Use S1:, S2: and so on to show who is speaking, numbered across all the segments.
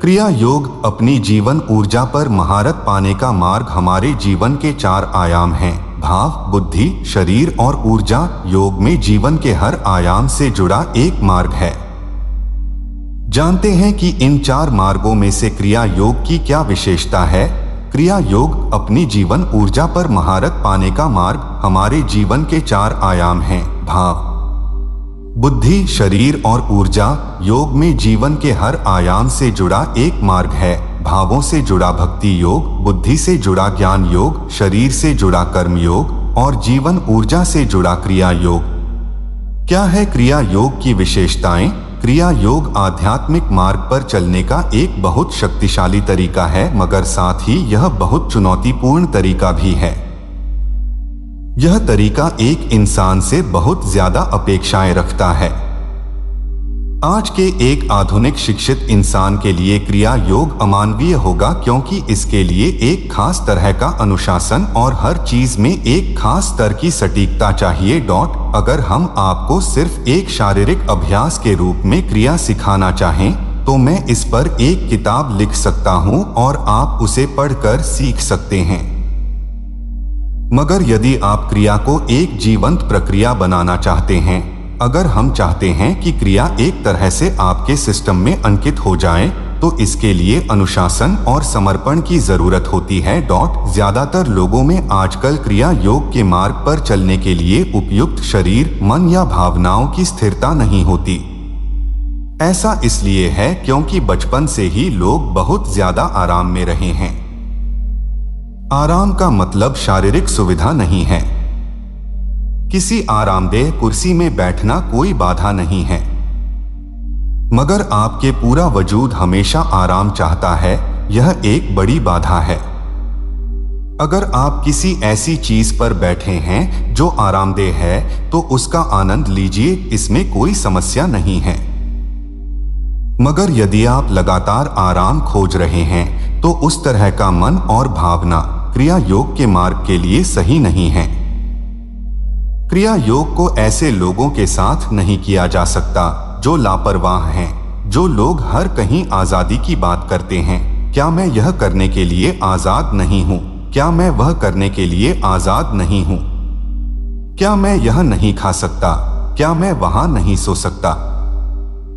S1: क्रिया योग अपनी जीवन ऊर्जा पर महारत पाने का मार्ग हमारे जीवन के 4 आयाम हैं: भाव, बुद्धि, शरीर और ऊर्जा। योग में जीवन के हर आयाम से जुड़ा एक मार्ग है। जानते हैं कि इन 4 मार्गों में से क्रिया योग की क्या विशेषता है। क्रिया योग अपनी जीवन ऊर्जा पर महारत पाने का मार्ग हमारे जीवन के 4 आयाम हैं: भाव, बुद्धि, शरीर और ऊर्जा। योग में जीवन के हर आयाम से जुड़ा एक मार्ग है। भावों से जुड़ा भक्ति योग, बुद्धि से जुड़ा ज्ञान योग, शरीर से जुड़ा कर्म योग और जीवन ऊर्जा से जुड़ा क्रिया योग। क्या है क्रिया योग की विशेषताएं? क्रिया योग आध्यात्मिक मार्ग पर चलने का एक बहुत शक्तिशाली तरीका है, मगर साथ ही यह बहुत चुनौतीपूर्ण तरीका भी है। यह तरीका एक इंसान से बहुत ज्यादा अपेक्षाएं रखता है। आज के एक आधुनिक शिक्षित इंसान के लिए क्रिया योग अमानवीय होगा, क्योंकि इसके लिए एक खास तरह का अनुशासन और हर चीज में एक खास स्तर की सटीकता चाहिए। अगर हम आपको सिर्फ एक शारीरिक अभ्यास के रूप में क्रिया सिखाना चाहें, तो मैं इस पर एक किताब लिख सकता हूं और आप उसे पढ़कर सीख सकते हैं। मगर यदि आप क्रिया को एक जीवंत प्रक्रिया बनाना चाहते हैं, अगर हम चाहते हैं कि क्रिया एक तरह से आपके सिस्टम में अंकित हो जाए, तो इसके लिए अनुशासन और समर्पण की जरूरत होती है। ज्यादातर लोगों में आजकल क्रिया योग के मार्ग पर चलने के लिए उपयुक्त शरीर, मन या भावनाओं की स्थिरता नहीं होती। ऐसा इसलिए है क्योंकि बचपन से ही लोग बहुत ज्यादा आराम में रहे हैं। आराम का मतलब शारीरिक सुविधा नहीं है। किसी आरामदेह कुर्सी में बैठना कोई बाधा नहीं है, मगर आपके पूरा वजूद हमेशा आराम चाहता है, यह एक बड़ी बाधा है। अगर आप किसी ऐसी चीज पर बैठे हैं जो आरामदेह है, तो उसका आनंद लीजिए, इसमें कोई समस्या नहीं है। मगर यदि आप लगातार आराम खोज रहे हैं, तो उस तरह का मन और भावना क्रिया योग के मार्ग के लिए सही नहीं है। क्रिया योग को ऐसे लोगों के साथ नहीं किया जा सकता जो लापरवाह हैं, जो लोग हर कहीं आजादी की बात करते हैं। क्या मैं यह करने के लिए आजाद नहीं हूँ? क्या मैं वह करने के लिए आजाद नहीं हूँ? क्या मैं यह नहीं खा सकता? क्या मैं वहां नहीं सो सकता?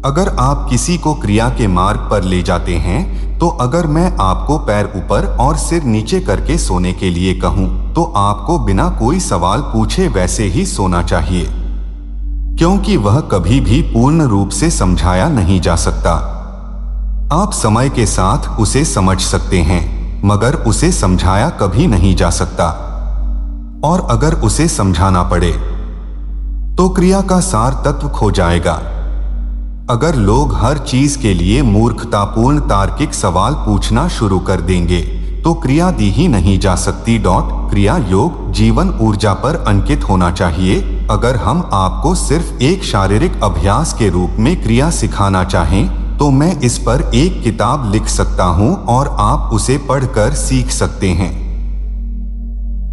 S1: अगर आप किसी को क्रिया के मार्ग पर ले जाते हैं, तो अगर मैं आपको पैर ऊपर और सिर नीचे करके सोने के लिए कहूं, तो आपको बिना कोई सवाल पूछे वैसे ही सोना चाहिए, क्योंकि वह कभी भी पूर्ण रूप से समझाया नहीं जा सकता। आप समय के साथ उसे समझ सकते हैं, मगर उसे समझाया कभी नहीं जा सकता। और अगर उसे समझाना पड़े, तो क्रिया का सार तत्व खो जाएगा। अगर लोग हर चीज के लिए मूर्खतापूर्ण तार्किक सवाल पूछना शुरू कर देंगे, तो क्रिया दी ही नहीं जा सकती। क्रिया योग जीवन ऊर्जा पर अंकित होना चाहिए। अगर हम आपको सिर्फ एक शारीरिक अभ्यास के रूप में क्रिया सिखाना चाहें, तो मैं इस पर एक किताब लिख सकता हूं और आप उसे पढ़कर सीख सकते हैं।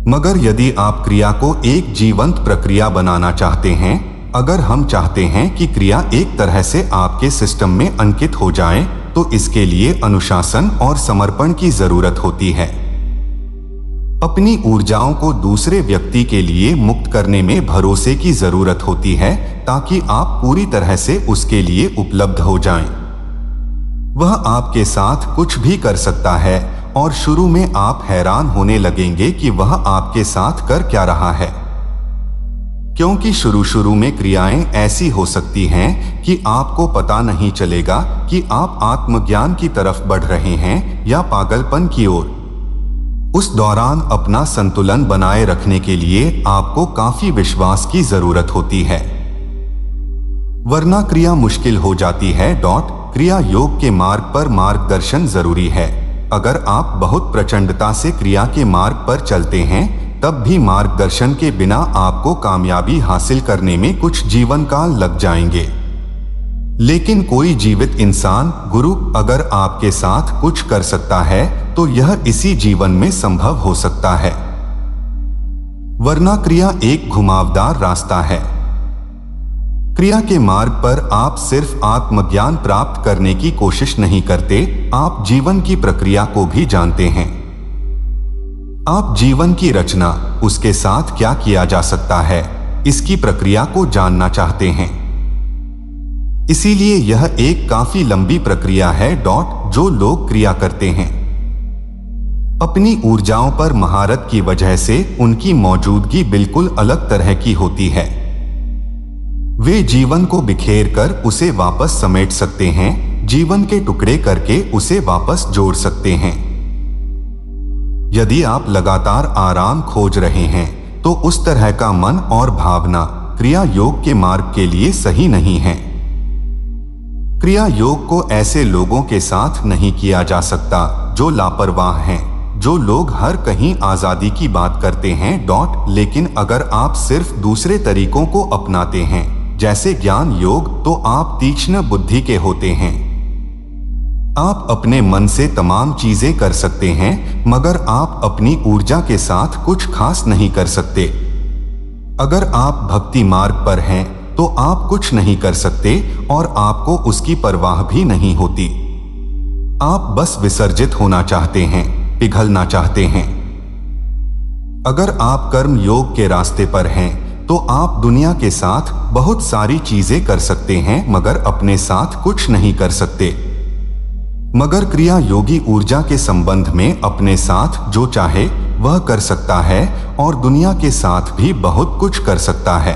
S1: मगर यदि आप क्रिया को एक जीवंत प्रक्रिया बनाना चाहते हैं, अगर हम चाहते हैं कि क्रिया एक तरह से आपके सिस्टम में अंकित हो जाए, तो इसके लिए अनुशासन और समर्पण की जरूरत होती है। अपनी ऊर्जाओं को दूसरे व्यक्ति के लिए मुक्त करने में भरोसे की जरूरत होती है, ताकि आप पूरी तरह से उसके लिए उपलब्ध हो जाएं। वह आपके साथ कुछ भी कर सकता है और शुरू में आप हैरान होने लगेंगे कि वह आपके साथ कर क्या रहा है, क्योंकि शुरू में क्रियाएं ऐसी हो सकती हैं कि आपको पता नहीं चलेगा कि आप आत्मज्ञान की तरफ बढ़ रहे हैं या पागलपन की ओर। उस दौरान अपना संतुलन बनाए रखने के लिए आपको काफी विश्वास की जरूरत होती है, वरना क्रिया मुश्किल हो जाती है। क्रिया योग के मार्ग पर मार्गदर्शन जरूरी है। अगर आप बहुत प्रचंडता से क्रिया के मार्ग पर चलते हैं, तब भी मार्गदर्शन के बिना आपको कामयाबी हासिल करने में कुछ जीवन काल लग जाएंगे। लेकिन कोई जीवित इंसान, गुरु, अगर आपके साथ कुछ कर सकता है, तो यह इसी जीवन में संभव हो सकता है, वरना क्रिया एक घुमावदार रास्ता है। क्रिया के मार्ग पर आप सिर्फ आत्मज्ञान प्राप्त करने की कोशिश नहीं करते, आप जीवन की प्रक्रिया को भी जानते हैं। आप जीवन की रचना, उसके साथ क्या किया जा सकता है, इसकी प्रक्रिया को जानना चाहते हैं। इसीलिए यह एक काफी लंबी प्रक्रिया है जो लोग क्रिया करते हैं। अपनी ऊर्जाओं पर महारत की वजह से उनकी मौजूदगी बिल्कुल अलग तरह की होती है। वे जीवन को बिखेर कर उसे वापस समेट सकते हैं, जीवन के टुकड़े करके उसे वापस जोड़ सकते हैं। यदि आप लगातार आराम खोज रहे हैं तो उस तरह का मन और भावना क्रिया योग के मार्ग के लिए सही नहीं है। क्रिया योग को ऐसे लोगों के साथ नहीं किया जा सकता जो लापरवाह हैं, जो लोग हर कहीं आजादी की बात करते हैं लेकिन अगर आप सिर्फ दूसरे तरीकों को अपनाते हैं जैसे ज्ञान योग, तो आप तीक्ष्ण बुद्धि के होते हैं। आप अपने मन से तमाम चीजें कर सकते हैं, मगर आप अपनी ऊर्जा के साथ कुछ खास नहीं कर सकते। अगर आप भक्ति मार्ग पर हैं तो आप कुछ नहीं कर सकते और आपको उसकी परवाह भी नहीं होती। आप बस विसर्जित होना चाहते हैं, पिघलना चाहते हैं। अगर आप कर्म योग के रास्ते पर हैं तो आप दुनिया के साथ बहुत सारी चीजें कर सकते हैं, मगर अपने साथ कुछ नहीं कर सकते। मगर क्रिया योगी ऊर्जा के संबंध में अपने साथ जो चाहे वह कर सकता है और दुनिया के साथ भी बहुत कुछ कर सकता है।